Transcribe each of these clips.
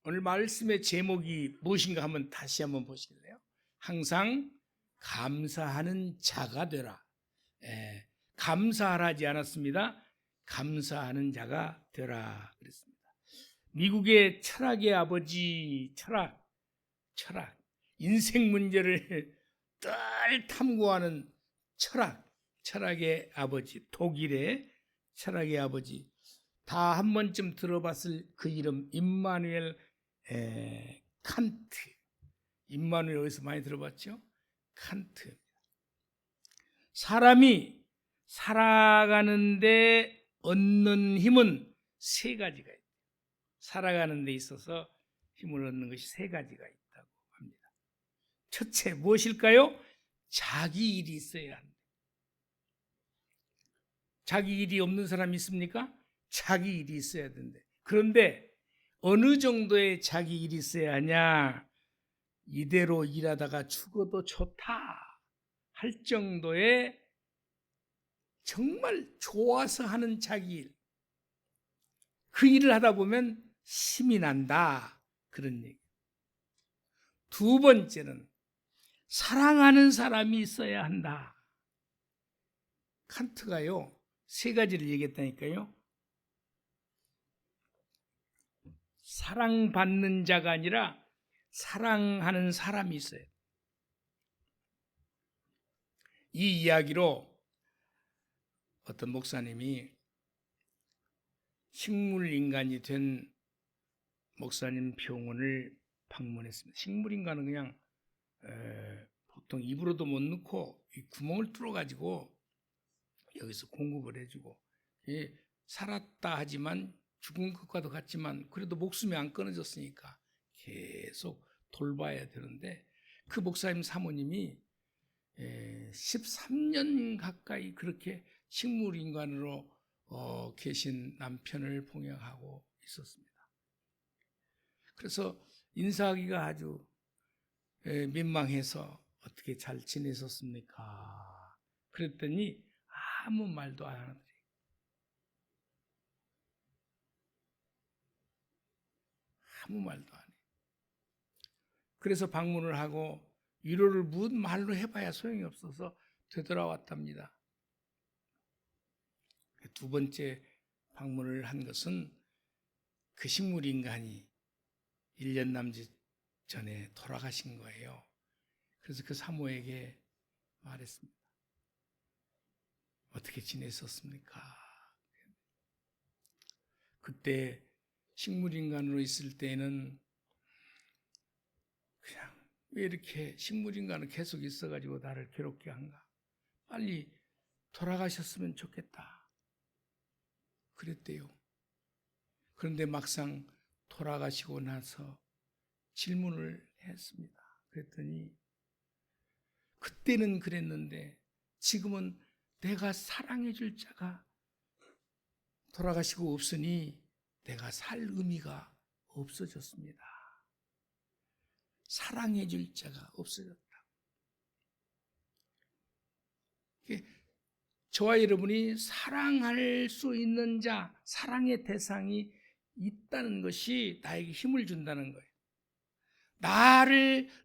오늘 말씀의 제목이 무엇인가 한번 다시 한번 보실래요? 항상 감사하는 자가 되라. 감사하라 하지 않았습니다. 감사하는 자가 되라 그랬습니다. 미국의 철학의 아버지, 철학, 인생 문제를 늘 탐구하는 철학의 아버지, 독일의 철학의 아버지, 다 한 번쯤 들어봤을 그 이름 임마누엘 칸트. 임마누엘 어디서 많이 들어봤죠? 칸트. 사람이 살아가는데 얻는 힘은 세 가지가 있다. 살아가는 데 있어서 힘을 얻는 것이 세 가지가 있다고 합니다. 첫째 무엇일까요? 자기 일이 있어야 한다. 자기 일이 없는 사람이 있습니까? 자기 일이 있어야 된대. 그런데 어느 정도의 자기 일이 있어야 하냐? 이대로 일하다가 죽어도 좋다 할 정도의 정말 좋아서 하는 자기 일. 그 일을 하다 보면 힘이 난다. 그런 얘기. 두 번째는 사랑하는 사람이 있어야 한다. 칸트가요, 세 가지를 얘기했다니까요. 사랑받는 자가 아니라 사랑하는 사람이 있어요. 이 이야기로 어떤 목사님이 식물인간이 된 목사님 병원을 방문했습니다. 식물인간은 그냥 보통 입으로도 못 넣고 구멍을 뚫어가지고 여기서 공급을 해주고, 살았다 하지만 죽은 것과도 같지만 그래도 목숨이 안 끊어졌으니까 계속 돌봐야 되는데, 그 목사님 사모님이 13년 가까이 그렇게 식물인간으로 계신 남편을 봉양하고 있었습니다. 그래서 인사하기가 아주 민망해서 어떻게 잘 지내셨습니까? 그랬더니 아무 말도 안 하더래요. 아무 말도 안 해요. 그래서 방문을 하고 위로를 무슨 말로 해봐야 소용이 없어서 되돌아왔답니다. 두 번째 방문을 한 것은 그 식물인간이 1년 남짓 전에 돌아가신 거예요. 그래서 그 사모에게 말했습니다. 어떻게 지냈었습니까? 그때 식물인간으로 있을 때는 그냥 왜 이렇게 식물인간은 계속 있어가지고 나를 괴롭게 한가? 빨리 돌아가셨으면 좋겠다. 그랬대요. 그런데 막상 돌아가시고 나서 질문을 했습니다. 그랬더니 그때는 그랬는데 지금은 내가 사랑해 줄 자가 돌아가시고 없으니 내가 살 의미가 없어졌습니다. 사랑해 줄 자가 없어졌다. 저와 여러분이 사랑할 수 있는 자, 사랑의 대상이 있다는 것이 나에게 힘을 준다는 거예요.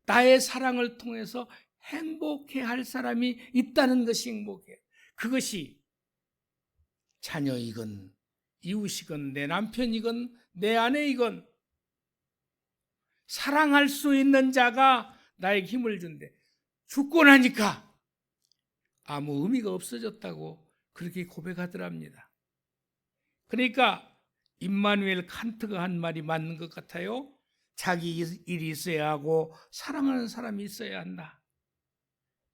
나의 사랑을 통해서 행복해 할 사람이 있다는 것이 행복해. 그것이 자녀이건 이웃이건 내 남편이건 내 아내이건 사랑할 수 있는 자가 나에게 힘을 준대. 죽고 나니까 아무 의미가 없어졌다고 그렇게 고백하더랍니다. 그러니까 임마누엘 칸트가 한 말이 맞는 것 같아요. 자기 일이 있어야 하고 사랑하는 사람이 있어야 한다.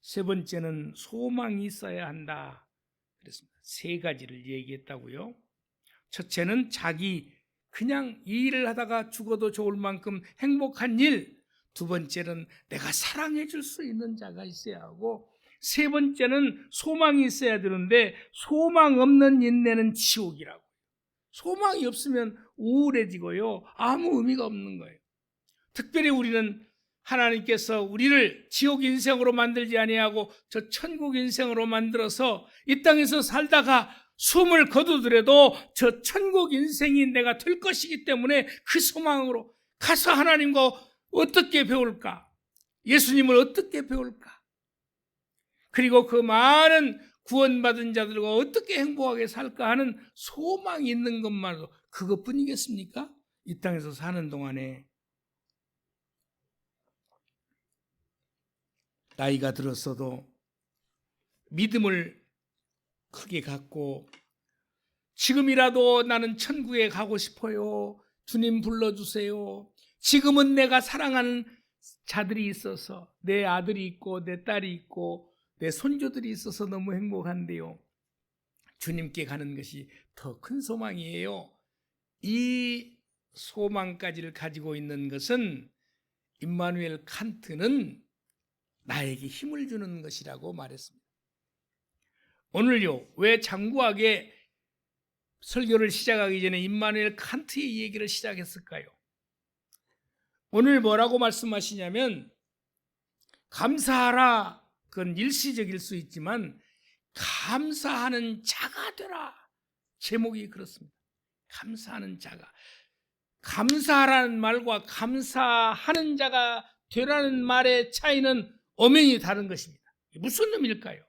세 번째는 소망이 있어야 한다. 그랬습니다. 세 가지를 얘기했다고요. 첫째는 자기 그냥 이 일을 하다가 죽어도 좋을 만큼 행복한 일. 두 번째는 내가 사랑해 줄 수 있는 자가 있어야 하고, 세 번째는 소망이 있어야 되는데 소망 없는 인내는 지옥이라고. 소망이 없으면 우울해지고요, 아무 의미가 없는 거예요. 특별히 우리는 하나님께서 우리를 지옥 인생으로 만들지 아니하고 저 천국 인생으로 만들어서 이 땅에서 살다가 숨을 거두더라도 저 천국 인생이 내가 될 것이기 때문에 그 소망으로 가서 하나님과 어떻게 배울까? 예수님을 어떻게 배울까? 그리고 그 많은 구원받은 자들과 어떻게 행복하게 살까 하는 소망이 있는 것만으로 그것뿐이겠습니까? 이 땅에서 사는 동안에. 나이가 들었어도 믿음을 크게 갖고 지금이라도 나는 천국에 가고 싶어요. 주님 불러주세요. 지금은 내가 사랑하는 자들이 있어서, 내 아들이 있고 내 딸이 있고 내 손주들이 있어서 너무 행복한데요. 주님께 가는 것이 더 큰 소망이에요. 이 소망까지를 가지고 있는 것은 임마누엘 칸트는 나에게 힘을 주는 것이라고 말했습니다. 오늘요, 왜 장구하게 설교를 시작하기 전에 임마누엘 칸트의 얘기를 시작했을까요? 오늘 뭐라고 말씀하시냐면, 감사하라. 그건 일시적일 수 있지만 감사하는 자가 되라. 제목이 그렇습니다. 감사하는 자가. 감사하라는 말과 감사하는 자가 되라는 말의 차이는 엄연히 다른 것입니다. 무슨 의미일까요?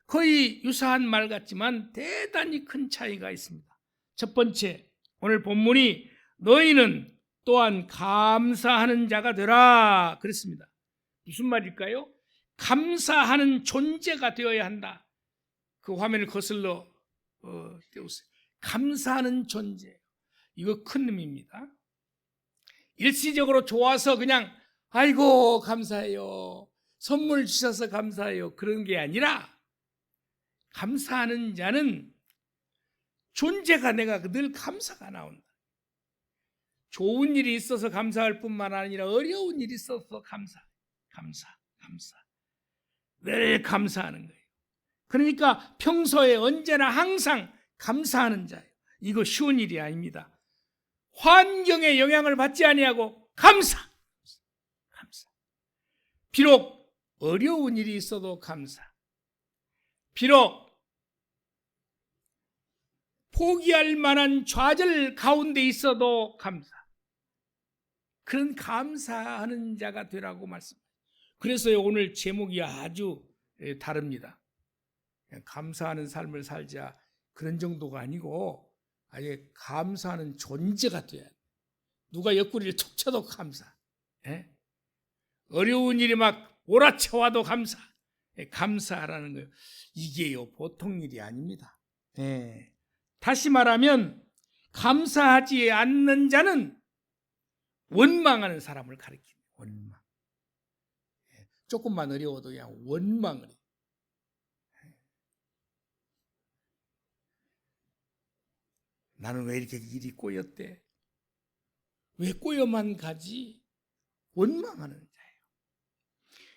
거의 유사한 말 같지만 대단히 큰 차이가 있습니다. 첫 번째, 오늘 본문이 너희는 또한 감사하는 자가 되라 그랬습니다. 무슨 말일까요? 감사하는 존재가 되어야 한다. 그 화면을 거슬러 띄우세요. 감사하는 존재. 이거 큰 의미입니다. 일시적으로 좋아서 그냥 아이고 감사해요, 선물 주셔서 감사해요, 그런 게 아니라 감사하는 자는 존재가 내가 늘 감사가 나온다. 좋은 일이 있어서 감사할 뿐만 아니라 어려운 일이 있어서 감사. 늘 감사하는 거예요. 그러니까 평소에 언제나 항상 감사하는 자예요. 이거 쉬운 일이 아닙니다. 환경에 영향을 받지 아니하고 감사. 비록 어려운 일이 있어도 감사. 비록 포기할 만한 좌절 가운데 있어도 감사. 그런 감사하는 자가 되라고 말씀합니다. 그래서 오늘 제목이 아주 다릅니다. 그냥 감사하는 삶을 살자 그런 정도가 아니고 아예 감사하는 존재가 돼야 돼. 누가 옆구리를 툭 쳐도 감사. 예? 어려운 일이 막 몰아쳐와도 감사. 예, 감사하라는 거예요. 이게요 보통 일이 아닙니다. 예. 다시 말하면 감사하지 않는 자는 원망하는 사람을 가리킵니다. 원망. 예. 조금만 어려워도 그냥 원망을 해요. 나는 왜 이렇게 일이 꼬였대? 왜 꼬여만 가지? 원망하는 자예요.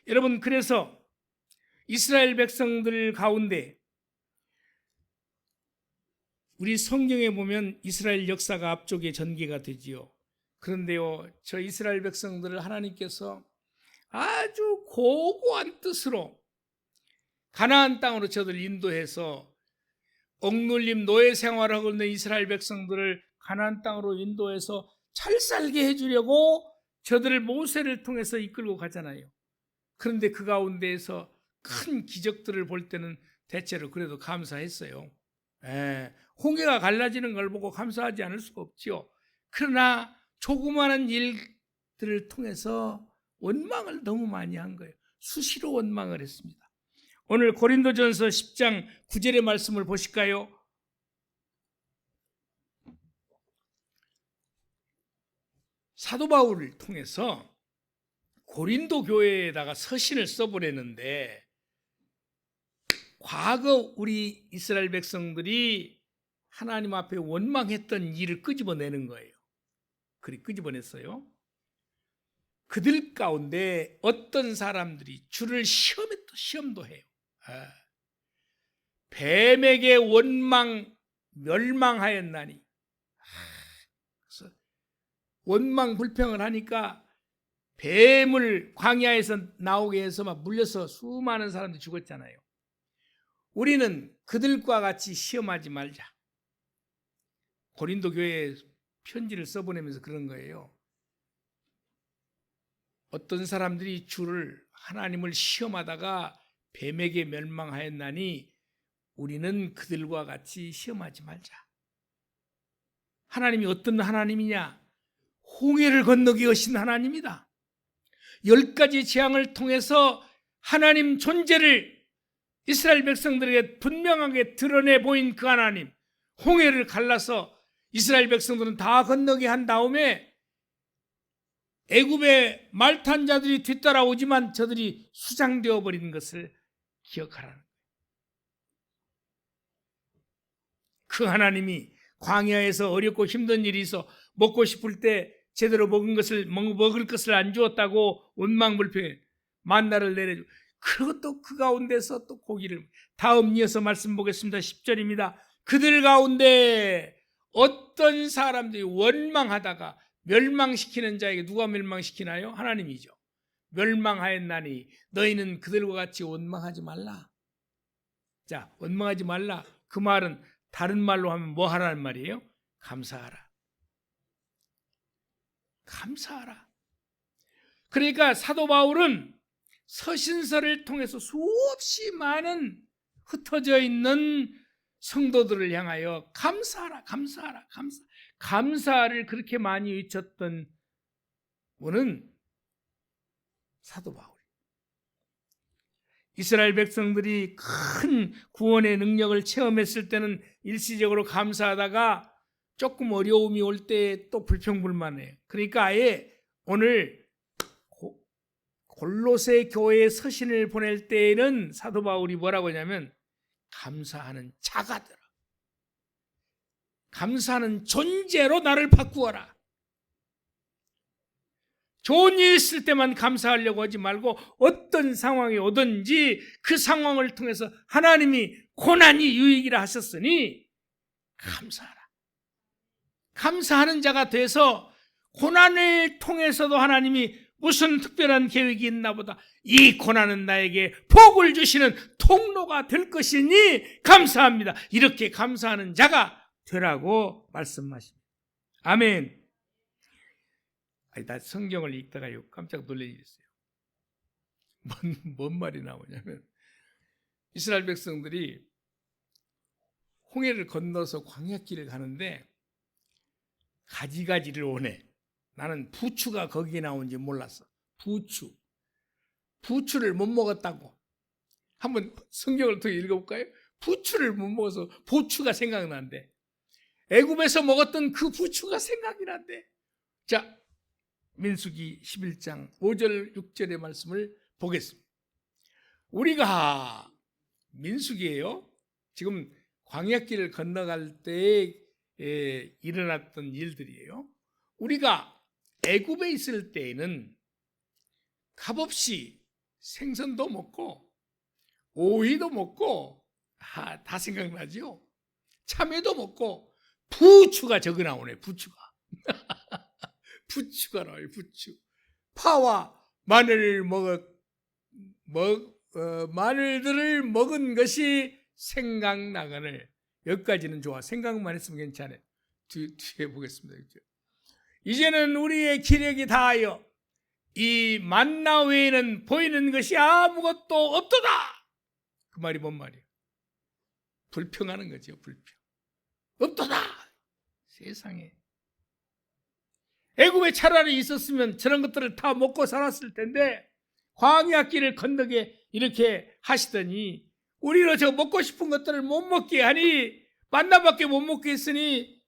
여러분, 그래서 이스라엘 백성들 가운데 우리 성경에 보면 이스라엘 역사가 앞쪽에 전개가 되지요. 그런데요, 저 이스라엘 백성들을 하나님께서 아주 고고한 뜻으로 가나안 땅으로 저들 인도해서 억눌림 노예 생활을 하고 있는 이스라엘 백성들을 가나안 땅으로 인도해서 잘 살게 해주려고 저들을 모세를 통해서 이끌고 가잖아요. 그런데 그 가운데에서 큰 기적들을 볼 때는 대체로 그래도 감사했어요. 홍해가 갈라지는 걸 보고 감사하지 않을 수가 없죠. 그러나 조그마한 일들을 통해서 원망을 너무 많이 한 거예요. 수시로 원망을 했습니다. 오늘 고린도전서 10장 9절의 말씀을 보실까요? 사도 바울을 통해서 고린도 교회에다가 서신을 써보냈는데 과거 우리 이스라엘 백성들이 하나님 앞에 원망했던 일을 끄집어내는 거예요. 그리 끄집어냈어요. 그들 가운데 어떤 사람들이 주를 시험도 해요. 뱀에게 멸망하였나니. 그래서 원망 불평을 하니까 뱀을 광야에서 나오게 해서 막 물려서 수많은 사람들이 죽었잖아요. 우리는 그들과 같이 시험하지 말자. 고린도 교회에 편지를 써보내면서 그런 거예요. 어떤 사람들이 주를 하나님을 시험하다가 뱀에게 멸망하였나니 우리는 그들과 같이 시험하지 말자. 하나님이 어떤 하나님이냐? 홍해를 건너게 하신 하나님이다. 10가지 재앙을 통해서 하나님 존재를 이스라엘 백성들에게 분명하게 드러내 보인 그 하나님, 홍해를 갈라서 이스라엘 백성들은 다 건너게 한 다음에 애굽의 말 탄 자들이 뒤따라오지만 저들이 수장되어 버린 것을 기억하라는 거예요. 그 하나님이 광야에서 어렵고 힘든 일이 있어 먹고 싶을 때 제대로 먹을 것을 안 주었다고 원망불평해 만나를 내려주고, 그것도 그 가운데서 또 고기를, 다음 이어서 말씀 보겠습니다. 10절입니다. 그들 가운데 어떤 사람들이 원망하다가 멸망시키는 자에게, 누가 멸망시키나요? 하나님이죠. 멸망하였나니 너희는 그들과 같이 원망하지 말라. 자, 원망하지 말라. 그 말은 다른 말로 하면 뭐 하라는 말이에요? 감사하라. 감사하라. 그러니까 사도 바울은 서신서를 통해서 수없이 많은 흩어져 있는 성도들을 향하여 감사하라, 감사하라, 감사를 그렇게 많이 외쳤던 분은 사도 바울. 이스라엘 백성들이 큰 구원의 능력을 체험했을 때는 일시적으로 감사하다가 조금 어려움이 올 때 또 불평불만해요. 그러니까 아예 오늘 골로새 교회에 서신을 보낼 때에는 사도 바울이 뭐라고 하냐면 감사하는 자가 되라. 감사하는 존재로 나를 바꾸어라. 좋은 일 있을 때만 감사하려고 하지 말고 어떤 상황이 오든지 그 상황을 통해서 하나님이 고난이 유익이라 하셨으니 감사하라. 감사하는 자가 돼서 고난을 통해서도 하나님이 무슨 특별한 계획이 있나 보다, 이 고난은 나에게 복을 주시는 통로가 될 것이니 감사합니다. 이렇게 감사하는 자가 되라고 말씀하십니다. 아멘. 나 성경을 읽다가요 깜짝 놀라겠어요. 뭔 말이 나오냐면 이스라엘 백성들이 홍해를 건너서 광야길을 가는데 가지가지를 오네. 나는 부추가 거기에 나온지 몰랐어. 부추를 못 먹었다고. 한번 성경을 통해 읽어볼까요? 부추를 못 먹어서 보추가 생각난대. 애굽에서 먹었던 그 부추가 생각이 난대. 자, 민수기 11장 5절 6절의 말씀을 보겠습니다. 우리가 민수기예요. 지금 광야길을 건너갈 때 일어났던 일들이에요. 우리가 애굽에 있을 때에는 값없이 생선도 먹고 오이도 먹고 다 생각나죠? 참외도 먹고 부추가 저거 나오네. 부추가 부추가 나와요. 부추. 파와 마늘을 마늘들을 먹은 것이 생각나거늘. 여기까지는 좋아. 생각만 했으면 괜찮아요. 뒤에 보겠습니다. 이제는 우리의 기력이 다하여 이 만나 외에는 보이는 것이 아무것도 없도다. 그 말이 뭔 말이에요? 불평하는 거죠. 불평. 없도다. 세상에. 애굽에 차라리 있었으면 저런 것들을 다 먹고 살았을 텐데 광야길을 건너게 이렇게 하시더니 우리로 저 먹고 싶은 것들을 못 먹게 하니, 만나밖에 못 먹게 했으니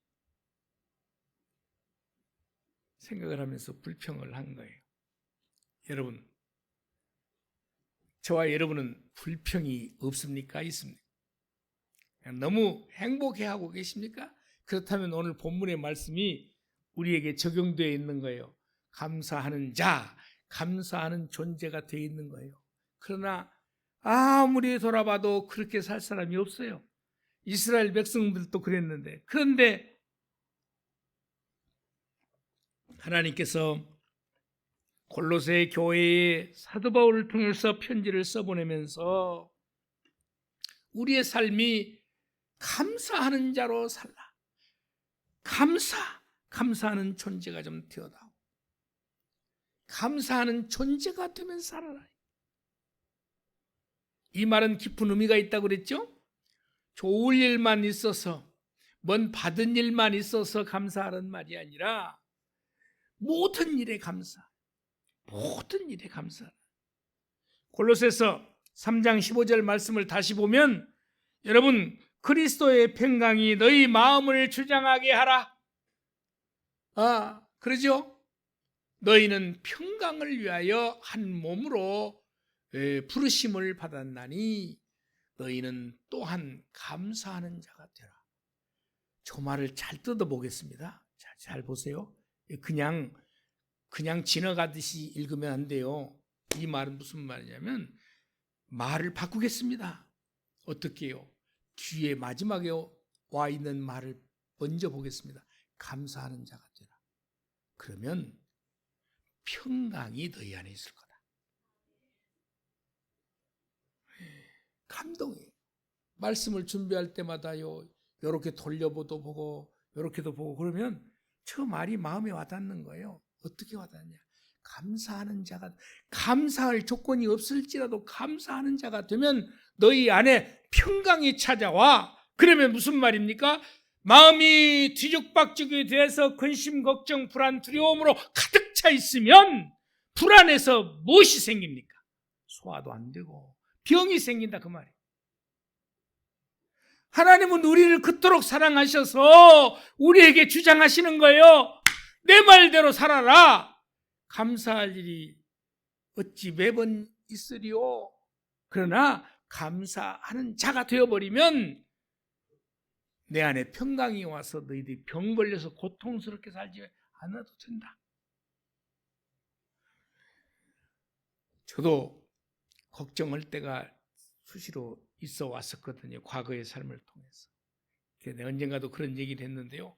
생각을 하면서 불평을 한 거예요. 여러분, 저와 여러분은 불평이 없습니까? 있습니까? 너무 행복해하고 계십니까? 그렇다면 오늘 본문의 말씀이 우리에게 적용되어 있는 거예요. 감사하는 자, 감사하는 존재가 되어 있는 거예요. 그러나 아무리 돌아봐도 그렇게 살 사람이 없어요. 이스라엘 백성들도 그랬는데, 그런데 하나님께서 골로새 교회에 사도 바울을 통해서 편지를 써보내면서 우리의 삶이 감사하는 자로 살라. 감사하는 존재가 좀 되어다오. 감사하는 존재가 되면 살아라. 이 말은 깊은 의미가 있다고 그랬죠? 좋을 일만 있어서, 뭔 받은 일만 있어서 감사하는 말이 아니라 모든 일에 감사, 모든 일에 감사. 골로새서 3장 15절 말씀을 다시 보면, 여러분, 그리스도의 평강이 너희 마음을 주장하게 하라. 그러죠? 너희는 평강을 위하여 한 몸으로 부르심을 받았나니 너희는 또한 감사하는 자가 되라. 저 말을 잘 뜯어보겠습니다. 잘 보세요. 그냥 지나가듯이 읽으면 안 돼요. 이 말은 무슨 말이냐면, 말을 바꾸겠습니다. 어떻게 해요? 뒤에 마지막에 와 있는 말을 먼저 보겠습니다. 감사하는 자가 되라. 그러면 평강이 너희 안에 있을 거다. 감동이에요. 말씀을 준비할 때마다요, 이렇게 돌려보도 보고 이렇게도 보고 그러면 저 말이 마음에 와닿는 거예요. 어떻게 와닿냐? 감사하는 자가, 감사할 조건이 없을지라도 감사하는 자가 되면 너희 안에 평강이 찾아와. 그러면 무슨 말입니까? 마음이 뒤죽박죽이 돼서 근심, 걱정, 불안, 두려움으로 가득 차 있으면 불안해서 무엇이 생깁니까? 소화도 안 되고 병이 생긴다, 그 말이에요. 하나님은 우리를 그토록 사랑하셔서 우리에게 주장하시는 거예요. 내 말대로 살아라. 감사할 일이 어찌 매번 있으리요. 그러나 감사하는 자가 되어버리면 내 안에 평강이 와서 너희들이 병 걸려서 고통스럽게 살지 않아도 된다. 저도 걱정할 때가 수시로 있어 왔었거든요. 과거의 삶을 통해서. 내가 언젠가도 그런 얘기를 했는데요.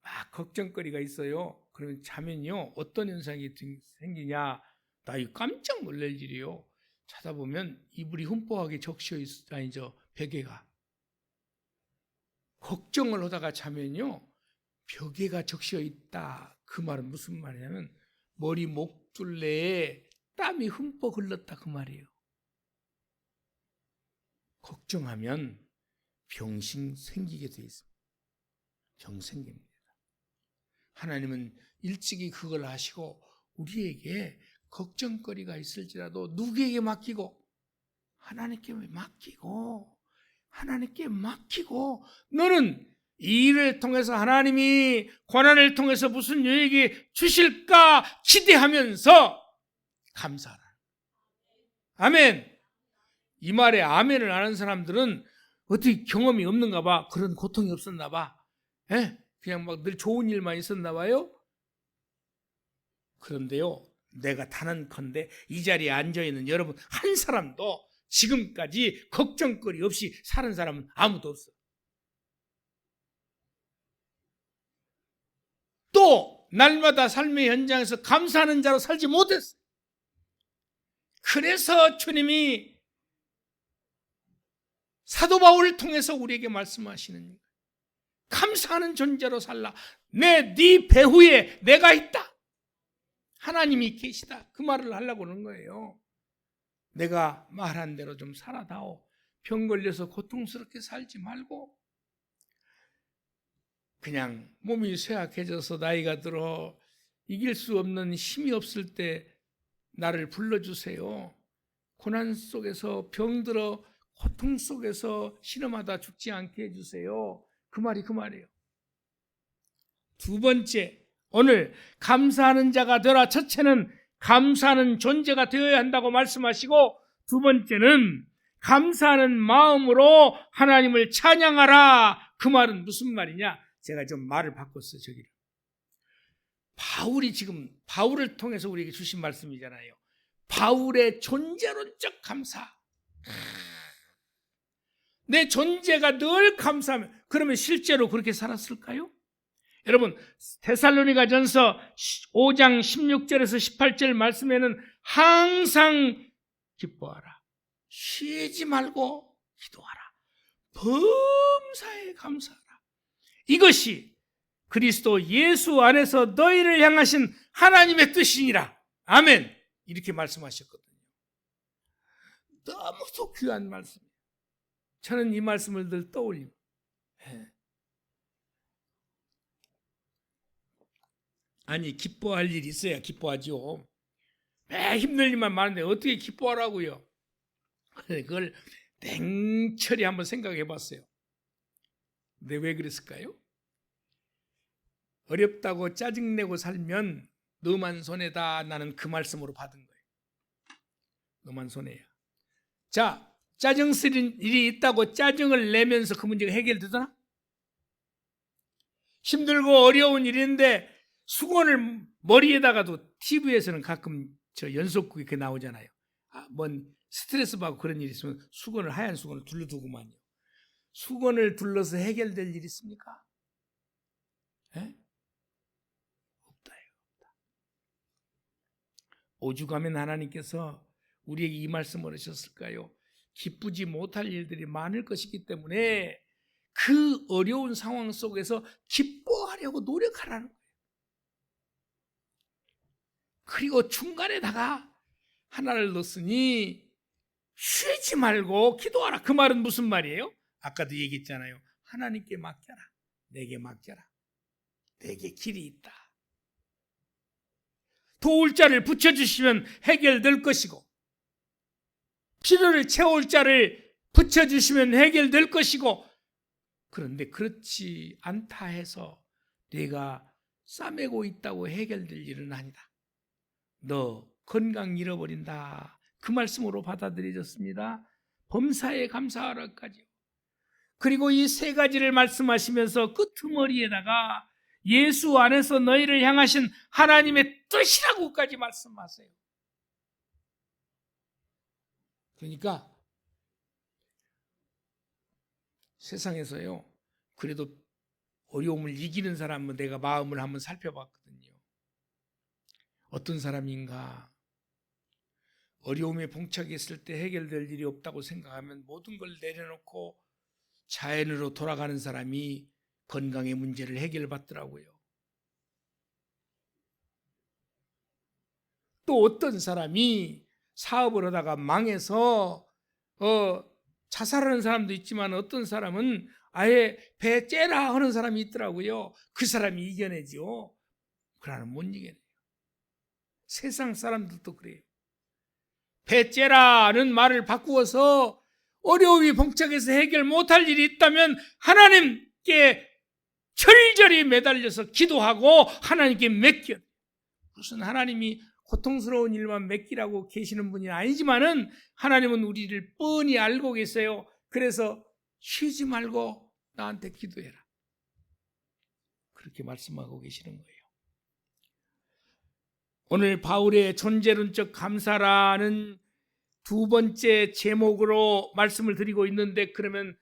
막 걱정거리가 있어요. 그러면 자면요, 어떤 현상이 생기냐? 나 이거 깜짝 놀랄 일이요. 찾아보면 이불이 흠뻑하게 적셔 아니죠, 베개가. 걱정을 하다가 자면요, 벽에가 적셔 있다. 그 말은 무슨 말이냐면 머리 목둘레에 땀이 흠뻑 흘렀다, 그 말이에요. 걱정하면 병신 생기게 돼 있습니다. 병 생깁니다. 하나님은 일찍이 그걸 아시고 우리에게 걱정거리가 있을지라도 누구에게 맡기고? 하나님께 맡기고 너는 이 일을 통해서 하나님이 고난을 통해서 무슨 유익이 주실까 기대하면서 감사하라. 아멘. 이 말에 아멘을 안 하는 사람들은 어떻게 경험이 없는가 봐. 그런 고통이 없었나 봐. 그냥 막 늘 좋은 일만 있었나 봐요. 그런데요, 내가 단언컨대 이 자리에 앉아있는 여러분 한 사람도 지금까지 걱정거리 없이 사는 사람은 아무도 없어. 또 날마다 삶의 현장에서 감사하는 자로 살지 못했어. 그래서 주님이 사도 바울을 통해서 우리에게 말씀하시는 거예요. 감사하는 존재로 살라. 네 배후에 내가 있다. 하나님이 계시다. 그 말을 하려고 하는 거예요. 내가 말한 대로 좀 살아다오. 병 걸려서 고통스럽게 살지 말고 그냥 몸이 쇠약해져서 나이가 들어 이길 수 없는 힘이 없을 때 나를 불러주세요. 고난 속에서 병들어 고통 속에서 신음하다 죽지 않게 해주세요. 그 말이에요. 두 번째, 오늘 감사하는 자가 되라. 첫째는 감사하는 존재가 되어야 한다고 말씀하시고, 두 번째는 감사하는 마음으로 하나님을 찬양하라. 그 말은 무슨 말이냐? 제가 좀 말을 바꿨어요. 저기를. 바울이 지금 바울을 통해서 우리에게 주신 말씀이잖아요. 바울의 존재론적 감사. 내 존재가 늘 감사하면, 그러면 실제로 그렇게 살았을까요? 여러분, 데살로니가전서 5장 16절에서 18절 말씀에는 항상 기뻐하라, 쉬지 말고 기도하라, 범사에 감사하라. 이것이 그리스도 예수 안에서 너희를 향하신 하나님의 뜻이니라. 아멘. 이렇게 말씀하셨거든요. 너무도 귀한 말씀이에요. 저는 이 말씀을 늘 떠올립니다. 아니, 기뻐할 일이 있어야 기뻐하죠. 매 힘들 일만 많은데 어떻게 기뻐하라고요? 그걸 냉철히 한번 생각해 봤어요. 근데 왜 그랬을까요? 어렵다고 짜증내고 살면 너만 손해다. 나는 그 말씀으로 받은 거예요. 너만 손해야. 자, 짜증 쓰는 일이 있다고 짜증을 내면서 그 문제가 해결되더나? 힘들고 어려운 일인데 수건을 머리에다가도 TV에서는 가끔 저 연속극이 그 나오잖아요. 뭔 스트레스 받고 그런 일이 있으면 수건을, 하얀 수건을 둘러두고만요. 수건을 둘러서 해결될 일이 있습니까? 에? 없다. 오죽하면 하나님께서 우리에게 이 말씀을 하셨을까요? 기쁘지 못할 일들이 많을 것이기 때문에 그 어려운 상황 속에서 기뻐하려고 노력하라는 거예요. 그리고 중간에다가 하나를 넣었으니 쉬지 말고 기도하라. 그 말은 무슨 말이에요? 아까도 얘기했잖아요. 하나님께 맡겨라. 내게 맡겨라. 내게 길이 있다. 도울 자를 붙여주시면 해결될 것이고, 필요를 채울 자를 붙여주시면 해결될 것이고, 그런데 그렇지 않다 해서 내가 싸매고 있다고 해결될 일은 아니다. 너 건강 잃어버린다. 그 말씀으로 받아들여졌습니다. 범사에 감사하라까지요. 그리고 이 세 가지를 말씀하시면서 끄트머리에다가 예수 안에서 너희를 향하신 하나님의 뜻이라고까지 말씀하세요. 그러니까 세상에서요, 그래도 어려움을 이기는 사람은 내가 마음을 한번 살펴봤거든요. 어떤 사람인가? 어려움에 봉착했을 때 해결될 일이 없다고 생각하면 모든 걸 내려놓고 자연으로 돌아가는 사람이 건강의 문제를 해결받더라고요. 또 어떤 사람이 사업을 하다가 망해서 자살하는 사람도 있지만 어떤 사람은 아예 배 째라 하는 사람이 있더라고요. 그 사람이 이겨내죠. 그러나 못 이겨내요. 세상 사람들도 그래요. 배 째라는 말을 바꾸어서 어려움이 봉착해서 해결 못할 일이 있다면 하나님께 철저히 매달려서 기도하고 하나님께 맡겨. 무슨 하나님이 고통스러운 일만 맡기라고 계시는 분이 아니지만은 하나님은 우리를 뻔히 알고 계세요. 그래서 쉬지 말고 나한테 기도해라. 그렇게 말씀하고 계시는 거예요. 오늘 바울의 존재론적 감사라는 두 번째 제목으로 말씀을 드리고 있는데, 그러면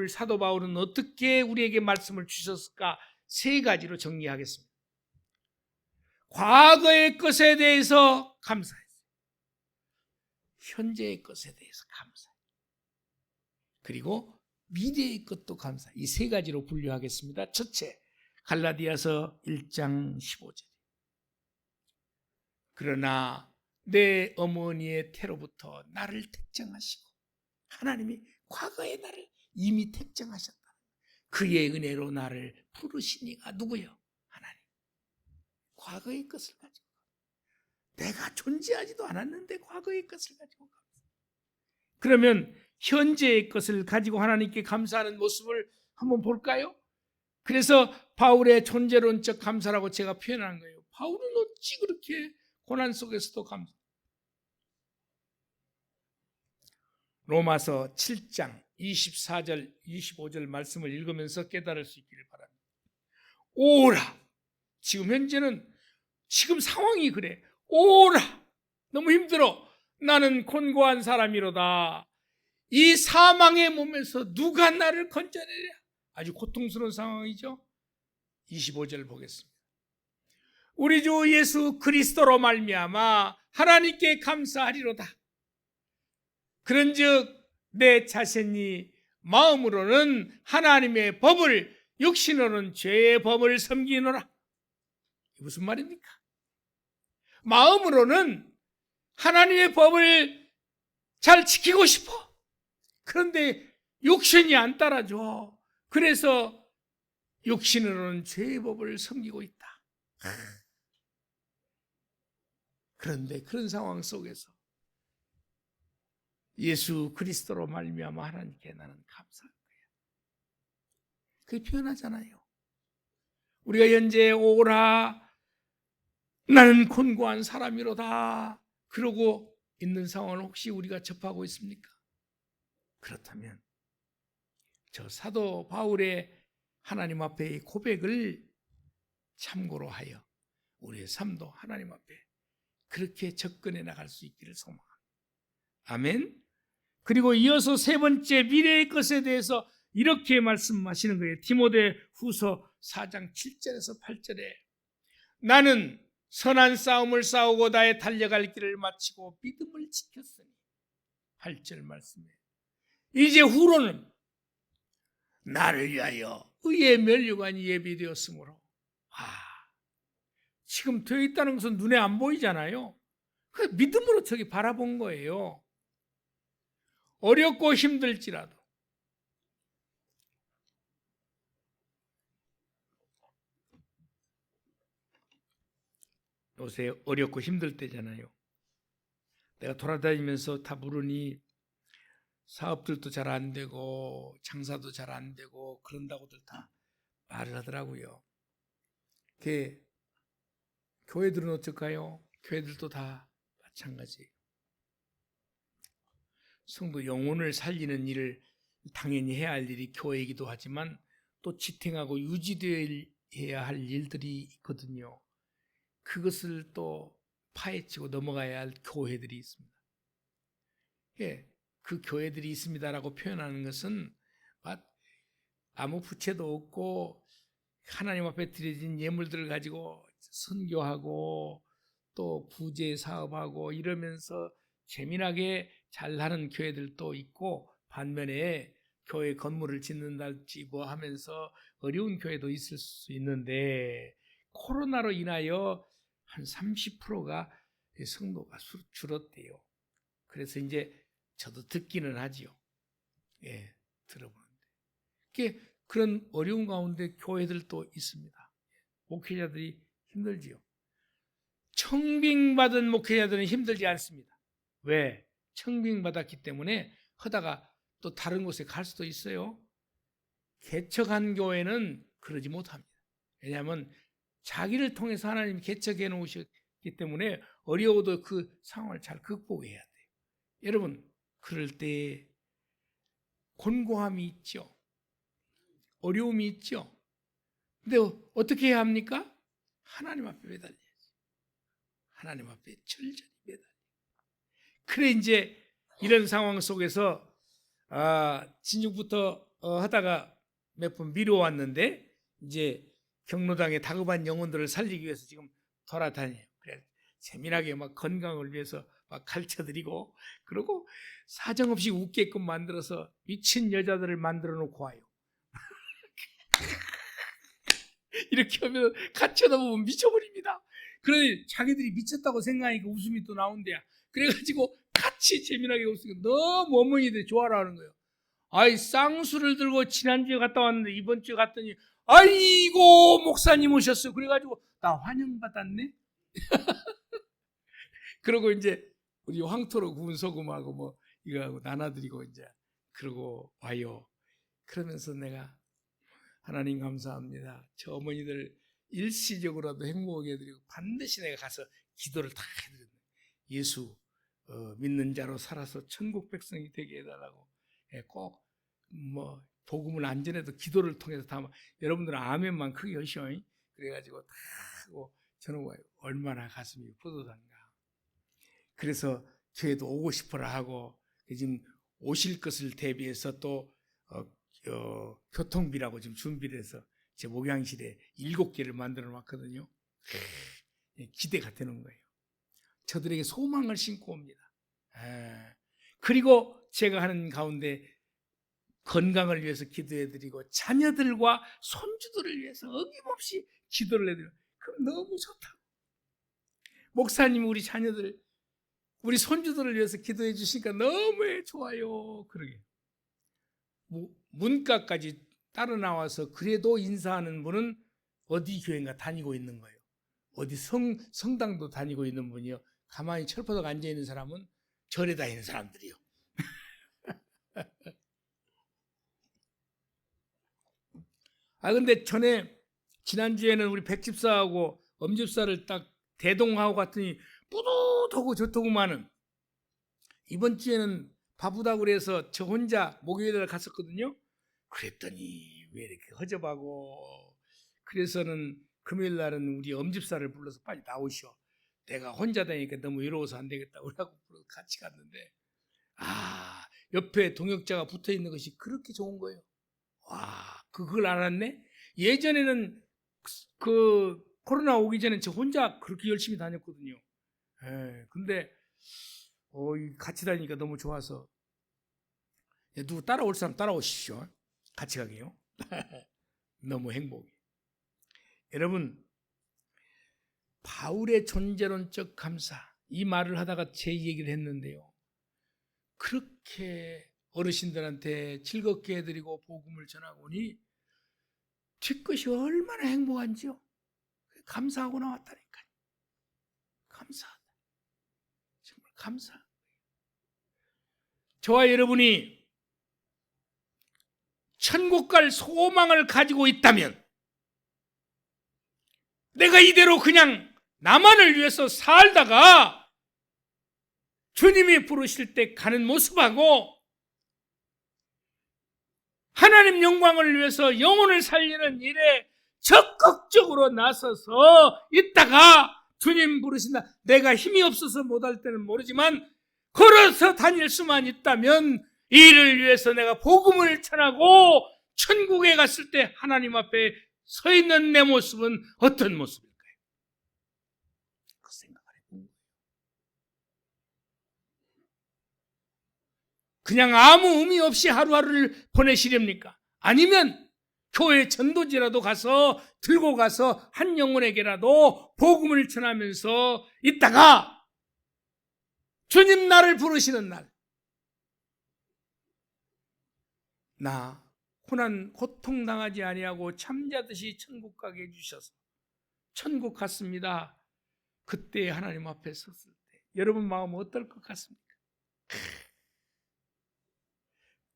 사도 바울은 어떻게 우리에게 말씀을 주셨을까? 세 가지로 정리하겠습니다. 과거의 것에 대해서 감사했어요. 현재의 것에 대해서 감사해요. 그리고 미래의 것도 감사해요. 이 세 가지로 분류하겠습니다. 첫째, 갈라디아서 1장 15절. 그러나 내 어머니의 태로부터 나를 택정하시고, 하나님이 과거의 나를 이미 택정하셨다. 그의 은혜로 나를 부르시니가 누구요? 하나님. 과거의 것을 가지고, 내가 존재하지도 않았는데 과거의 것을 가지고 감사. 그러면 현재의 것을 가지고 하나님께 감사하는 모습을 한번 볼까요? 그래서 바울의 존재론적 감사라고 제가 표현한 거예요. 바울은 어찌 그렇게 고난 속에서도 감사. 로마서 7장 24절 25절 말씀을 읽으면서 깨달을 수 있기를 바랍니다. 오라. 지금 현재는 지금 상황이 그래. 오라. 너무 힘들어. 나는 곤고한 사람이로다. 이 사망의 몸에서 누가 나를 건져내랴. 아주 고통스러운 상황이죠. 25절 보겠습니다. 우리 주 예수 그리스도로 말미암아 하나님께 감사하리로다. 그런즉 내 자신이 마음으로는 하나님의 법을, 육신으로는 죄의 법을 섬기노라. 무슨 말입니까? 마음으로는 하나님의 법을 잘 지키고 싶어. 그런데 육신이 안 따라줘. 그래서 육신으로는 죄의 법을 섬기고 있다. 그런데 그런 상황 속에서 예수 그리스도로 말미암아 하나님께 나는 감사한 거예요. 그게 표현하잖아요. 우리가 현재 오라 나는 곤고한 사람이로다 그러고 있는 상황을 혹시 우리가 접하고 있습니까? 그렇다면 저 사도 바울의 하나님 앞의 고백을 참고로 하여 우리의 삶도 하나님 앞에 그렇게 접근해 나갈 수 있기를 소망합니다. 아멘. 그리고 이어서 세 번째 미래의 것에 대해서 이렇게 말씀하시는 거예요. 디모데 후서 4장 7절에서 8절에 나는 선한 싸움을 싸우고 나의 달려갈 길을 마치고 믿음을 지켰으니 8절 말씀에 이제 후로는 나를 위하여 의의 면류관이 예비되었으므로 지금 되어 있다는 것은 눈에 안 보이잖아요. 그 믿음으로 저기 바라본 거예요. 어렵고 힘들지라도 요새 어렵고 힘들 때잖아요. 내가 돌아다니면서 다 물으니 사업들도 잘 안 되고 장사도 잘 안 되고 그런다고들 다 말을 하더라고요. 교회들은 어떨까요? 교회들도 다 마찬가지. 성도 영혼을 살리는 일을 당연히 해야 할 일이 교회이기도 하지만 또 지탱하고 유지되어야 할 일들이 있거든요. 그것을 또 파헤치고 넘어가야 할 교회들이 있습니다. 그 교회들이 있습니다라고 표현하는 것은 아무 부채도 없고 하나님 앞에 드려진 예물들을 가지고 선교하고 또 부재 사업하고 이러면서 재미나게 잘하는 교회들도 있고 반면에 교회 건물을 짓는달지 뭐 하면서 어려운 교회도 있을 수 있는데 코로나로 인하여 한 30%가 성도가 줄었대요. 그래서 이제 저도 듣기는 하지요. 들어보는데. 그런 어려운 가운데 교회들도 있습니다. 목회자들이 힘들지요. 청빙받은 목회자들은 힘들지 않습니다. 왜? 청빙받았기 때문에 하다가 또 다른 곳에 갈 수도 있어요. 개척한 교회는 그러지 못합니다. 왜냐하면 자기를 통해서 하나님이 개척해 놓으셨기 때문에 어려워도 그 상황을 잘 극복해야 돼요. 여러분, 그럴 때 곤고함이 있죠. 어려움이 있죠. 근데 어떻게 해야 합니까? 하나님 앞에 매달려야지. 하나님 앞에 철저히 매달려. 그래 이제 이런 상황 속에서 진육부터 하다가 몇 번 미뤄왔는데 이제 경로당에 다급한 영혼들을 살리기 위해서 지금 돌아다녀요. 그래 재미나게 막 건강을 위해서 막 가르쳐드리고 그러고 사정없이 웃게끔 만들어서 미친 여자들을 만들어 놓고 와요. 이렇게 하면 같이 하다 보면 미쳐버립니다. 그래 자기들이 미쳤다고 생각하니까 웃음이 또 나온대야. 그래가지고 같이 재미나게 웃으니까 너무 어머니들이 좋아라 하는 거예요. 아이 쌍수를 들고 지난주에 갔다 왔는데 이번 주에 갔더니 아이고 목사님 오셨어요. 그래가지고 나 환영받았네. 그러고 이제 우리 황토로 구운 소금하고 뭐 이거하고 나눠드리고 이제 그러고 와요. 그러면서 내가 하나님 감사합니다. 저 어머니들 일시적으로라도 행복하게 해드리고 반드시 내가 가서 기도를 다 해드렸네. 예수 믿는 자로 살아서 천국 백성이 되게 해달라고 꼭 뭐 복음을 안 전해도 기도를 통해서 다 여러분들은 아멘만 크게 하시오. 그래가지고 다 하고 저는 얼마나 가슴이 뿌듯한가. 그래서 교회도 오고 싶어라 하고 지금 오실 것을 대비해서 또 교통비라고 지금 준비를 해서 제 목양실에 7개를 만들어 놨거든요. 기대가 되는 거예요. 저들에게 소망을 심고 옵니다. 그리고 제가 하는 가운데 건강을 위해서 기도해드리고 자녀들과 손주들을 위해서 어김없이 기도를 해드려요. 그럼 너무 좋다. 목사님 우리 자녀들, 우리 손주들을 위해서 기도해 주시니까 너무 좋아요. 그러게. 문과까지 따라 나와서 그래도 인사하는 분은 어디 교회인가 다니고 있는 거예요. 어디 성당도 다니고 있는 분이요. 가만히 철퍼덕 앉아 있는 사람은 절에 다니는 사람들이요. 근데 지난주에는 우리 백집사하고 엄집사를 딱 대동하고 갔더니 뿌듯하고 좋더구만은. 이번 주에는 바쁘다고 그래서 저 혼자 목요일에 갔었거든요. 그랬더니 왜 이렇게 허접하고, 그래서는 금요일 날은 우리 엄집사를 불러서 빨리 나오시오. 내가 혼자 다니니까 너무 외로워서 안 되겠다. 그러고 같이 갔는데, 옆에 동역자가 붙어 있는 것이 그렇게 좋은 거예요. 와, 그걸 알았네? 예전에는 그 코로나 오기 전에 저 혼자 그렇게 열심히 다녔거든요. 근데 같이 다니니까 너무 좋아서, 누구 따라올 사람 따라오십시오. 같이 가게요. 너무 행복해. 여러분, 바울의 존재론적 감사, 이 말을 하다가 제 얘기를 했는데요. 그렇게 어르신들한테 즐겁게 해드리고 복음을 전하고 오니 뒷것이 얼마나 행복한지요. 감사하고 나왔다니까요. 감사하다. 정말 감사. 저와 여러분이 천국 갈 소망을 가지고 있다면, 내가 이대로 그냥 나만을 위해서 살다가 주님이 부르실 때 가는 모습하고, 하나님 영광을 위해서 영혼을 살리는 일에 적극적으로 나서서 있다가 주님 부르신다, 내가 힘이 없어서 못할 때는 모르지만 걸어서 다닐 수만 있다면 이 일을 위해서 내가 복음을 전하고 천국에 갔을 때 하나님 앞에 서 있는 내 모습은 어떤 모습일까요? 그 생각을 해본 거예요. 그냥 아무 의미 없이 하루하루를 보내시렵니까? 아니면 교회 전도지라도 가서 들고 가서 한 영혼에게라도 복음을 전하면서 있다가 주님 나를 부르시는 날, 나 고통당하지 아니하고 잠자듯이 천국 가게 해주셔서 천국 갔습니다. 그때 하나님 앞에 섰을 때 여러분 마음은 어떨 것 같습니까?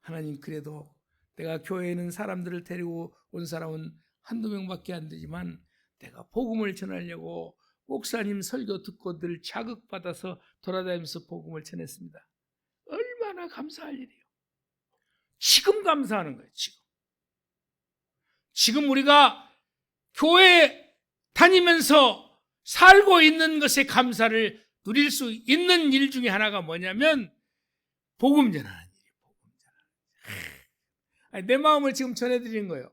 하나님, 그래도 내가 교회에는 사람들을 데리고 온 사람은 한두 명밖에 안 되지만 내가 복음을 전하려고 목사님 설교 듣고 늘 자극받아서 돌아다니면서 복음을 전했습니다. 얼마나 감사할 일이에요. 지금 감사하는 거예요. 지금 우리가 교회 다니면서 살고 있는 것에 감사를 누릴 수 있는 일 중에 하나가 뭐냐면 복음 전하는 일이에요. 복음 전하는. 내 마음을 지금 전해드리는 거예요.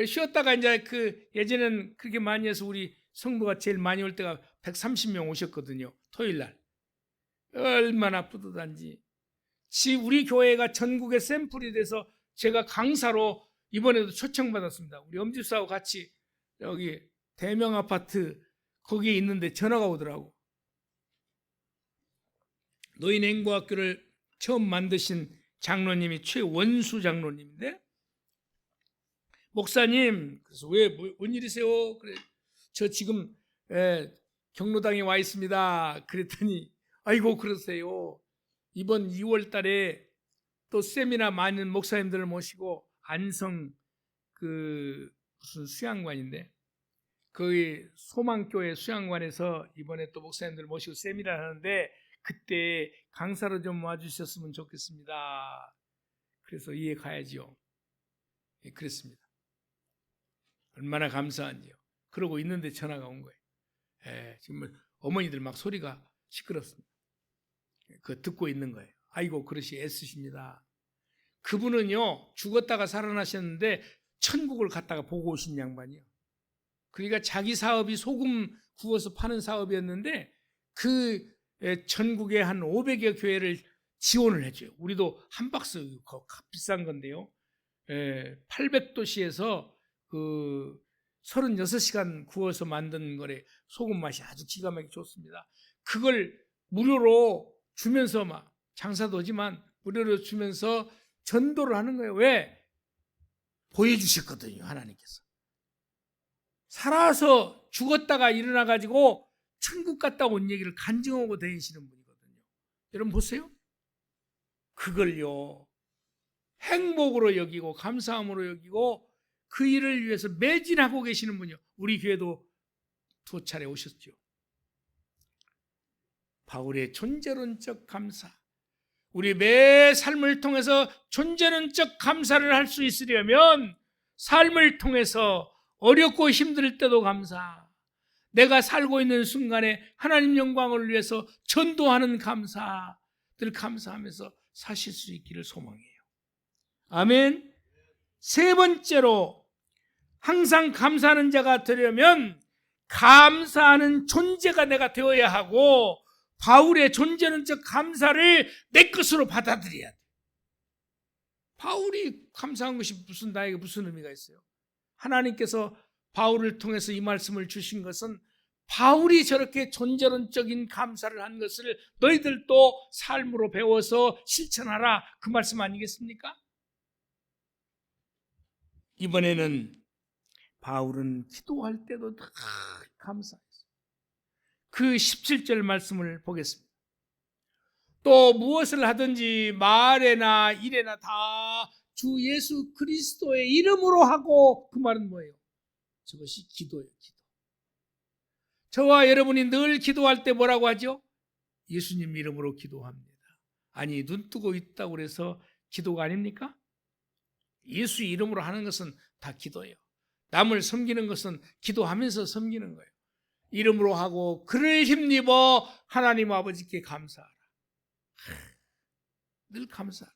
쉬었다가 이제 예전에는 그렇게 많이 해서 우리 성도가 제일 많이 올 때가 130명 오셨거든요. 토요일 날. 얼마나 뿌듯한지. 우리 교회가 전국에 샘플이 돼서 제가 강사로 이번에도 초청받았습니다. 우리 엄집사하고 같이 여기 대명 아파트 거기에 있는데 전화가 오더라고. 노인 행보학교를 처음 만드신 장로님이 최원수 장로님인데, 목사님, 그래서 뭔 일이세요? 그래, 저 지금 경로당에 와 있습니다. 그랬더니, 아이고 그러세요. 이번 2월 달에 또 세미나 많은 목사님들을 모시고 안성 무슨 수양관인데, 거기 소망교회 수양관에서 이번에 또 목사님들 모시고 세미나를 하는데 그때 강사로 좀 와주셨으면 좋겠습니다. 그래서 이해 가야지요. 그랬습니다. 얼마나 감사한지요. 그러고 있는데 전화가 온 거예요. 지금 어머니들 막 소리가 시끄럽습니다. 그 듣고 있는 거예요. 아이고 그릇이 애쓰십니다. 그분은요 죽었다가 살아나셨는데 천국을 갔다가 보고 오신 양반이요. 그러니까 자기 사업이 소금 구워서 파는 사업이었는데 전국에 한 500여 교회를 지원을 해줘요. 우리도 한 박스 비싼 건데요. 800도시에서 36시간 구워서 만든 거래. 소금 맛이 아주 기가 막히게 좋습니다. 그걸 무료로 주면서 막 장사도 하지만 무료로 주면서 전도를 하는 거예요. 왜? 보여주셨거든요, 하나님께서. 살아서 죽었다가 일어나가지고 천국 갔다 온 얘기를 간증하고 다니시는 분이거든요. 여러분 보세요. 그걸요, 행복으로 여기고 감사함으로 여기고 그 일을 위해서 매진하고 계시는 분이요. 우리 교회도 2차례 오셨죠. 바울의 존재론적 감사. 우리 매 삶을 통해서 존재론적 감사를 할 수 있으려면 삶을 통해서 어렵고 힘들 때도 감사, 내가 살고 있는 순간에 하나님 영광을 위해서 전도하는 감사들 감사하면서 사실 수 있기를 소망해요. 아멘. 세 번째로 항상 감사하는 자가 되려면 감사하는 존재가 내가 되어야 하고 바울의 존재론적 감사를 내 것으로 받아들여야 돼. 바울이 감사한 것이 나에게 무슨 의미가 있어요? 하나님께서 바울을 통해서 이 말씀을 주신 것은 바울이 저렇게 존재론적인 감사를 한 것을 너희들도 삶으로 배워서 실천하라, 그 말씀 아니겠습니까? 이번에는 바울은 기도할 때도 다 감사했어요. 그 17절 말씀을 보겠습니다. 또 무엇을 하든지 말에나 일에나 다 주 예수 그리스도의 이름으로 하고, 그 말은 뭐예요? 저것이 기도예요. 기도. 저와 여러분이 늘 기도할 때 뭐라고 하죠? 예수님 이름으로 기도합니다. 아니, 눈 뜨고 있다고 그래서 기도가 아닙니까? 예수 이름으로 하는 것은 다 기도예요. 남을 섬기는 것은 기도하면서 섬기는 거예요. 이름으로 하고 그를 힘입어 하나님 아버지께 감사하라. 늘 감사하라.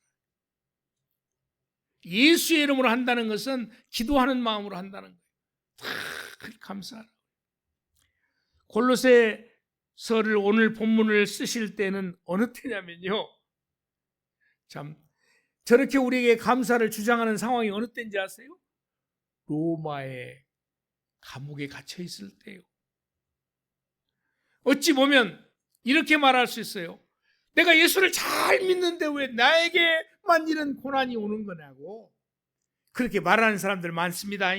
예수의 이름으로 한다는 것은 기도하는 마음으로 한다는 거예요. 늘 감사하라. 골로새서를 오늘 본문을 쓰실 때는 어느 때냐면요, 참 저렇게 우리에게 감사를 주장하는 상황이 어느 때인지 아세요? 로마의 감옥에 갇혀 있을 때요. 어찌 보면 이렇게 말할 수 있어요. 내가 예수를 잘 믿는데 왜 나에게만 이런 고난이 오는 거냐고. 그렇게 말하는 사람들 많습니다.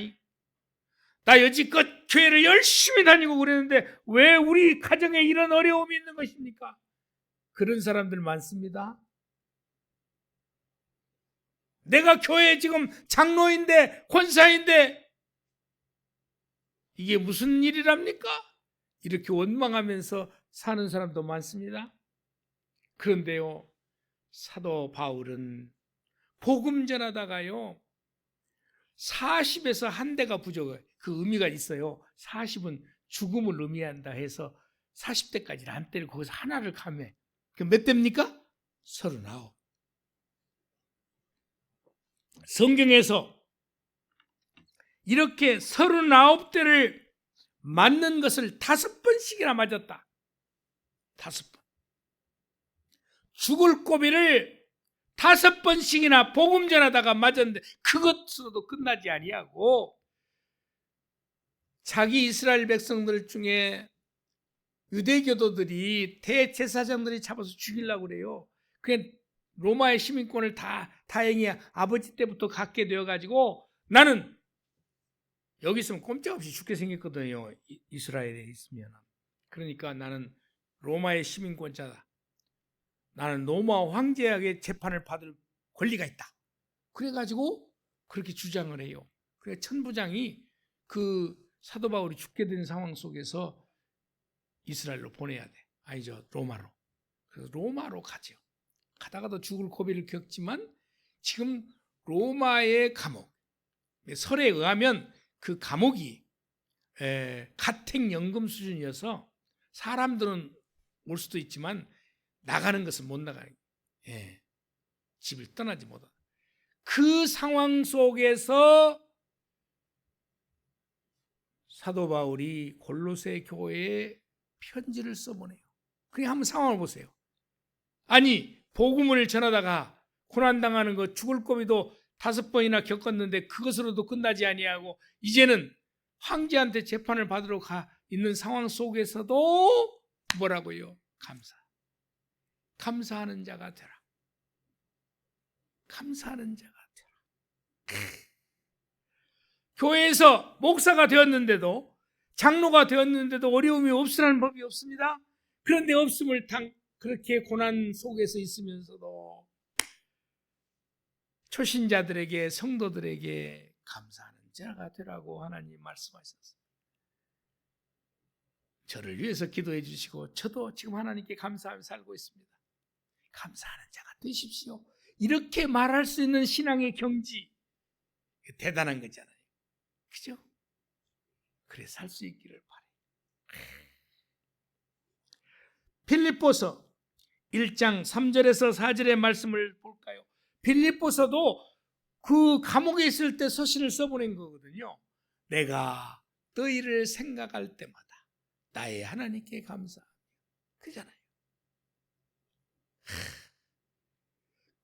나 여지껏 교회를 열심히 다니고 그랬는데 왜 우리 가정에 이런 어려움이 있는 것입니까? 그런 사람들 많습니다. 내가 교회 지금 장로인데, 권사인데 이게 무슨 일이랍니까? 이렇게 원망하면서 사는 사람도 많습니다. 그런데요, 사도 바울은 복음 전하다가요 40에서 한 대가 부족해요. 그 의미가 있어요. 40은 죽음을 의미한다 해서 40대까지는 안 때리고 거기서 하나를 감해. 그 몇 대입니까? 39. 성경에서 이렇게 39대를 맞는 것을 5번씩이나 맞았다. 5번. 죽을 고비를 5번씩이나 복음 전하다가 맞았는데 그것으로도 끝나지 아니하고 자기 이스라엘 백성들 중에 유대교도들이 대제사장들이 잡아서 죽이려고 그래요. 그게 로마의 시민권을 다행히 아버지 때부터 갖게 되어가지고 나는 여기 있으면 꼼짝없이 죽게 생겼거든요. 이스라엘에 있으면. 그러니까 나는 로마의 시민권자다. 나는 로마 황제에게 재판을 받을 권리가 있다. 그래가지고 그렇게 주장을 해요. 그래서 천부장이 그 사도 바울이 죽게 된 상황 속에서 이스라엘로 보내야 돼. 아니죠, 로마로. 그래서 로마로 가죠. 가다가도 죽을 고비를 겪지만 지금 로마의 감옥, 설에 의하면 그 감옥이 가택연금 수준이어서 사람들은 올 수도 있지만 나가는 것은 못 나가요. 집을 떠나지 못하다. 그 상황 속에서 사도 바울이 골로새 교회에 편지를 써보내요. 그냥 한번 상황을 보세요. 아니, 복음을 전하다가 고난당하는 거 죽을 고비도 5번이나 겪었는데 그것으로도 끝나지 아니하고 이제는 황제한테 재판을 받으러 가 있는 상황 속에서도 뭐라고요? 감사하는 자가 되라. 감사하는 자가 되라. 교회에서 목사가 되었는데도, 장로가 되었는데도 어려움이 없으라는 법이 없습니다. 그런데 없음을 그렇게 고난 속에서 있으면서도 초신자들에게, 성도들에게 감사하는 자가 되라고 하나님 말씀하셨습니다. 저를 위해서 기도해 주시고 저도 지금 하나님께 감사하며 살고 있습니다. 감사하는 자가 되십시오. 이렇게 말할 수 있는 신앙의 경지, 대단한 거잖아요. 그죠? 그래 살 수 있기를 바라요. 빌립보서 1장 3절에서 4절의 말씀을 볼까요? 빌립보서도 그 감옥에 있을 때 서신을 써보낸 거거든요. 내가 너희를 생각할 때마다 나의 하나님께 감사합니다. 그잖아요.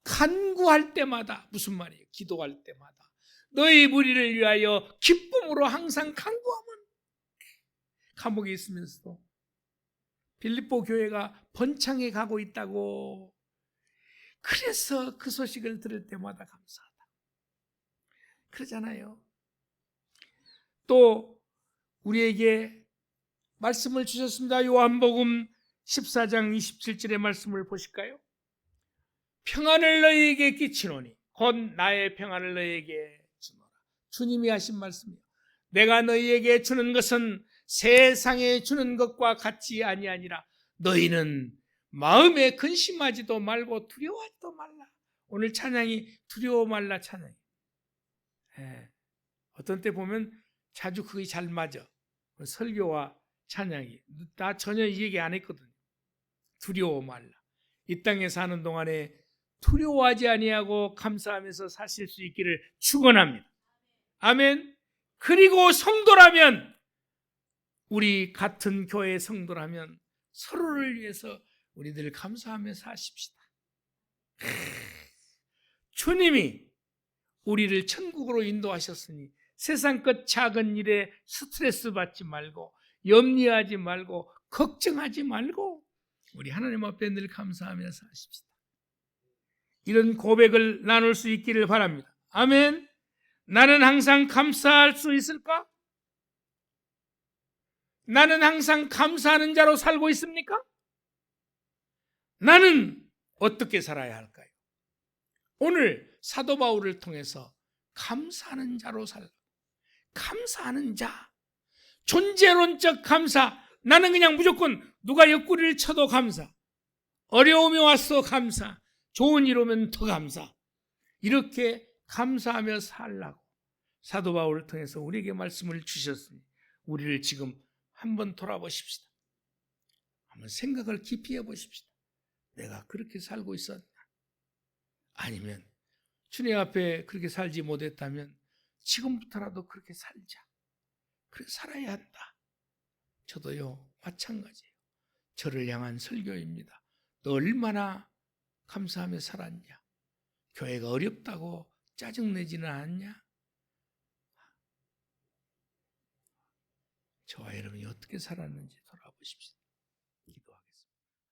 간구할 때마다, 무슨 말이에요? 기도할 때마다 너희 무리를 위하여 기쁨으로 항상 간구하면, 감옥에 있으면서도 빌립보 교회가 번창해 가고 있다고, 그래서 그 소식을 들을 때마다 감사하다 그러잖아요. 또 우리에게 말씀을 주셨습니다. 요한복음 14장 27절의 말씀을 보실까요? 평안을 너희에게 끼치노니 곧 나의 평안을 너희에게 주노라. 주님이 하신 말씀이에요. 내가 너희에게 주는 것은 세상에 주는 것과 같이 아니하니라. 너희는 마음에 근심하지도 말고 두려워하지도 말라. 오늘 찬양이 두려워 말라 찬양이에요. 어떤 때 보면 자주 그게 잘 맞아. 설교와 찬양이. 나 전혀 이 얘기 안 했거든요. 두려워 말라. 이 땅에 사는 동안에 두려워하지 아니하고 감사하면서 사실 수 있기를 축원합니다. 아멘. 그리고 성도라면, 우리 같은 교회 성도라면 서로를 위해서 우리들 감사하며 사십시다. 주님이 우리를 천국으로 인도하셨으니 세상 것 작은 일에 스트레스 받지 말고, 염려하지 말고, 걱정하지 말고 우리 하나님 앞에 늘 감사하며 사십시다. 이런 고백을 나눌 수 있기를 바랍니다. 아멘. 나는 항상 감사할 수 있을까? 나는 항상 감사하는 자로 살고 있습니까? 나는 어떻게 살아야 할까요? 오늘 사도 바울을 통해서 감사하는 자로 살라. 감사하는 자, 존재론적 감사. 나는 그냥 무조건 누가 옆구리를 쳐도 감사, 어려움이 왔어 감사, 좋은 일 오면 더 감사, 이렇게 감사하며 살라고 사도 바울을 통해서 우리에게 말씀을 주셨으니 우리를 지금 한번 돌아보십시다. 한번 생각을 깊이 해보십시다. 내가 그렇게 살고 있었나? 아니면 주님 앞에 그렇게 살지 못했다면 지금부터라도 그렇게 살자. 그렇게 살아야 한다. 저도요 마찬가지예요. 저를 향한 설교입니다. 너 얼마나 감사하며 살았냐? 교회가 어렵다고 짜증내지는 않냐? 저와 여러분이 어떻게 살았는지 돌아보십시오.